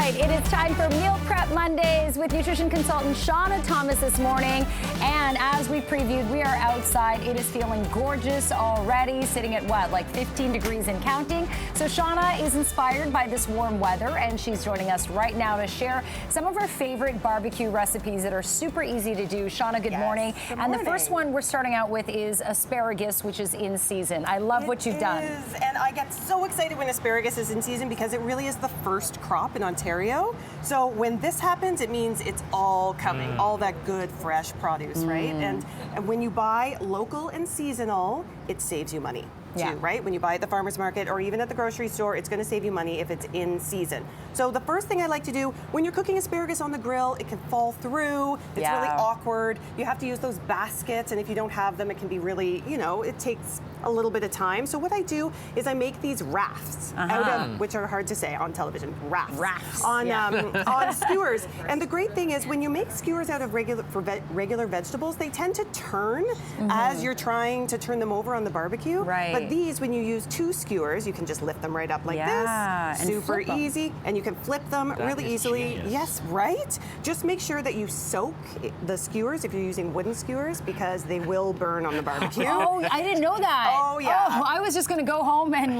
right, it is time for Meal Prep Mondays with nutrition consultant Seanna Thomas this morning. And as we previewed, we are outside. It is feeling gorgeous already, sitting at what, like 15 degrees and counting. So Seanna is inspired by this warm weather, and she's joining us right now to share some of her favorite barbecue recipes that are super easy to do. Seanna, good morning. Good and morning. The first one we're starting out with is asparagus, which is in season. I love what you've done. And I get so excited when asparagus is in season because it really is the first crop in Ontario. So when this happens, it means it's all coming, all that good fresh produce, right? And when you buy local and seasonal, it saves you money. Too, right? When you buy at the farmer's market or even at the grocery store, it's going to save you money if it's in season. So the first thing I like to do when you're cooking asparagus on the grill, it can fall through. It's really awkward. You have to use those baskets, and if you don't have them, it can be really, you know, it takes a little bit of time. So what I do is I make these rafts out of, which are hard to say on television, rafts on on skewers. And the great thing is when you make skewers out of regular vegetables, they tend to turn as you're trying to turn them over on the barbecue. Right. But these, when you use 2 skewers, you can just lift them right up like this. Super easy. And you can flip them really easily. Genius. Yes, right? Just make sure that you soak the skewers if you're using wooden skewers because they will burn on the barbecue. Oh, I didn't know that. Oh, yeah. Oh, I was just going to go home and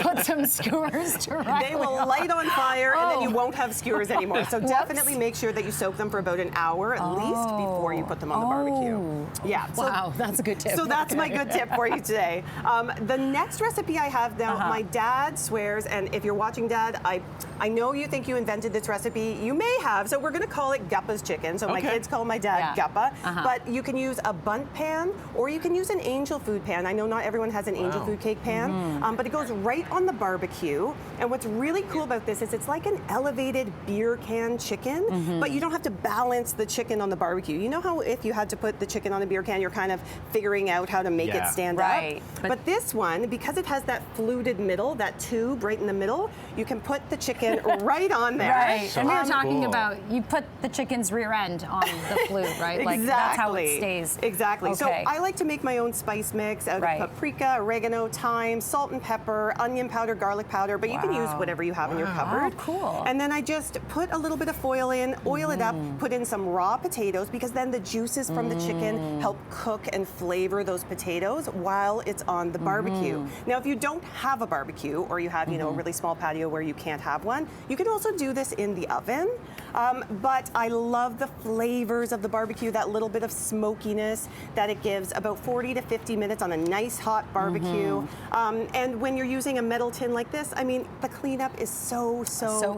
put some skewers directly. They will light on fire and then you won't have skewers anymore. So definitely make sure that you soak them for about an hour at least before you put them on the barbecue. Yeah. Wow, that's a good tip. So that's my good tip for you today. The next recipe I have now, my dad swears, and if you're watching, Dad, I know you think you invented this recipe. You may have, so we're going to call it Guppa's chicken. So my kids call my dad Guppa. But you can use a bundt pan or you can use an angel food pan. I know not everyone has an angel food cake pan, but it goes right on the barbecue. And what's really cool about this is it's like an elevated beer can chicken, but you don't have to balance the chicken on the barbecue. You know how if you had to put the chicken on a beer can, you're kind of figuring out how to make it stand up? But this one, because it has that fluted middle, that tube right in the middle, you can put the chicken right on there. Right. So and we were talking cool. about, you put the chicken's rear end on the flute, right? Like Exactly. that's how it stays. Exactly. Okay. So I like to make my own spice mix out of paprika, oregano, thyme, salt and pepper, onion powder, garlic powder, but you can use whatever you have in your cupboard. Oh, cool. And then I just put a little bit of foil in, oil it up, put in some raw potatoes because then the juices from the chicken help cook and flavor those potatoes while it's on the barbecue. Now, if you don't have a barbecue or you have, you know, a really small patio where you can't have one, you can also do this in the oven. But I love the flavors of the barbecue, that little bit of smokiness that it gives, about 40 to 50 minutes on a nice hot barbecue. And when you're using a metal tin like this, I mean, the cleanup is so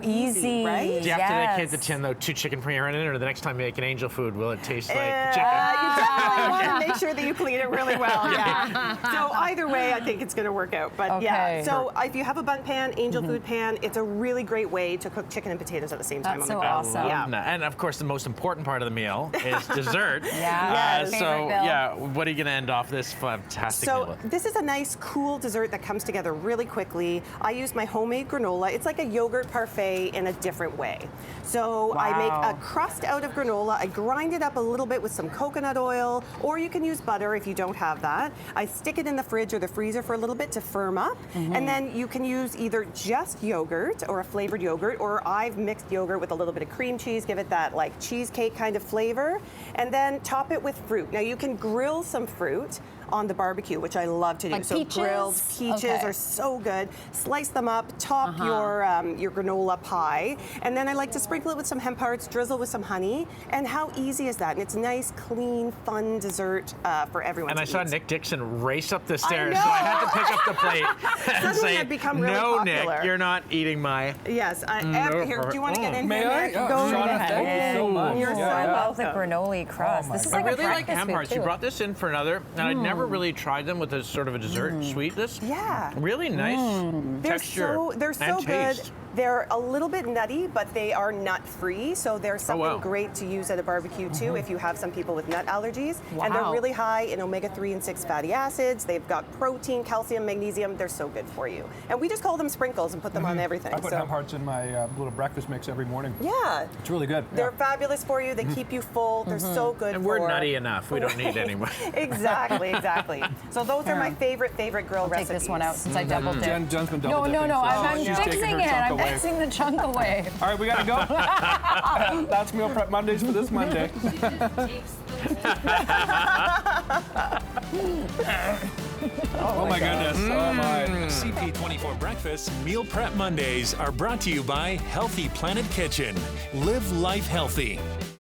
easy, right? Do you have to dedicate the tin, though, to chicken premier in it, or the next time you make an angel food, will it taste like chicken? You definitely want to make sure that you clean it really well. So either way, I think it's going to work out. But so if you have a bundt pan, angel food pan, it's a really great way to cook chicken and potatoes at the same time on the grill. Awesome. And of course, the most important part of the meal is dessert. Favorite what are you going to end off this fantastic meal with? So this is a nice, cool dessert that comes together really quickly. I use my homemade granola. It's like a yogurt parfait in a different way. So I make a crust out of granola. I grind it up a little bit with some coconut oil, or you can use butter if you don't have that. I stick it in the fridge or the freezer for a little bit to firm up, and then you can use either just yogurt or a flavored yogurt, or I've mixed yogurt with a little bit of cream cheese, give it that like cheesecake kind of flavor, and then top it with fruit. Now you can grill some fruit on the barbecue, which I love to do. Like so peaches? grilled peaches are so good. Slice them up, top your granola pie, and then I like to sprinkle it with some hemp hearts, drizzle with some honey, and how easy is that? And it's nice, clean, fun dessert for everyone. And I saw Nick Dixon race up the stairs, know. so I had to pick up the plate and Suddenly say, I've become really "No, popular." Nick, you're not eating my." Yes, here, do you want to get in May here, I? Nick? Yeah, Go Seanna, ahead. thank you so much. You're so I love welcome. the granola crust. This is I like really a like breakfast ham food, hearts. too. You brought this in for another, and I'd never really tried them with a sort of a dessert sweetness. Yeah. Really nice texture. They're so and good. taste. They're a little bit nutty, but they are nut-free, so they're something great to use at a barbecue too if you have some people with nut allergies. And they're really high in omega-3 and 6 fatty acids. They've got protein, calcium, magnesium. They're so good for you. And we just call them sprinkles and put them on everything. I put ham hearts in my little breakfast mix every morning. Yeah. It's really good. They're fabulous for you. They keep you full. They're so good And for... we're nutty enough. We don't need any more. Exactly. So those are my favorite grill recipes. Take this one out since I double dipped. Jen's been double dipping. No, so I'm she's taking fixing her it. chunk I'm away. away. mixing the chunk away. All right, we gotta go. That's Meal Prep Mondays for this Monday. Oh my goodness. Oh my. CP24 Breakfast Meal Prep Mondays are brought to you by Healthy Planet Kitchen. Live life healthy.